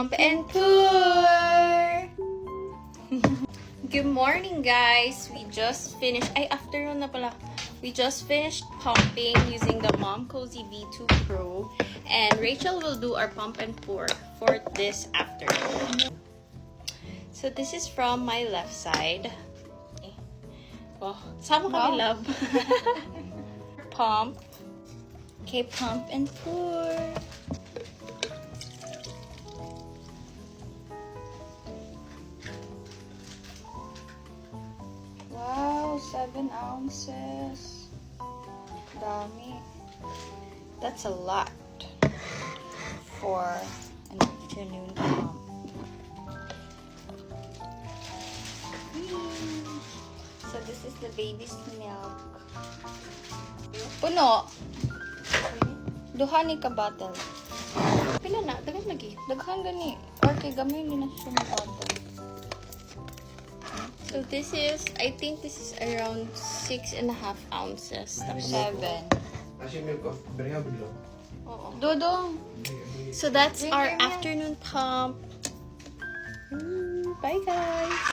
Pump and pour! Good morning, guys! We just finished... Ay, afternoon na pala. We just finished pumping using the Mom Cozy V2 Pro. And Rachel will do our pump and pour for this afternoon. So this is from my left side. Oh, sama kami, love. Pump. Okay, pump and pour. Wow, 7 ounces. Dami. That's a lot for an afternoon pump. So this is the baby's milk. Puno. Duha ni ka bottle. Pila na? Dagan lagi. Daghan gani. Or kay gamay ni na siya ng bottle. So this is, I think this is around 6.5 ounces. 7. Actually, milk of Bergablo. Oo. Dodong. So that's Drink our your milk. afternoon pump. Bye, guys.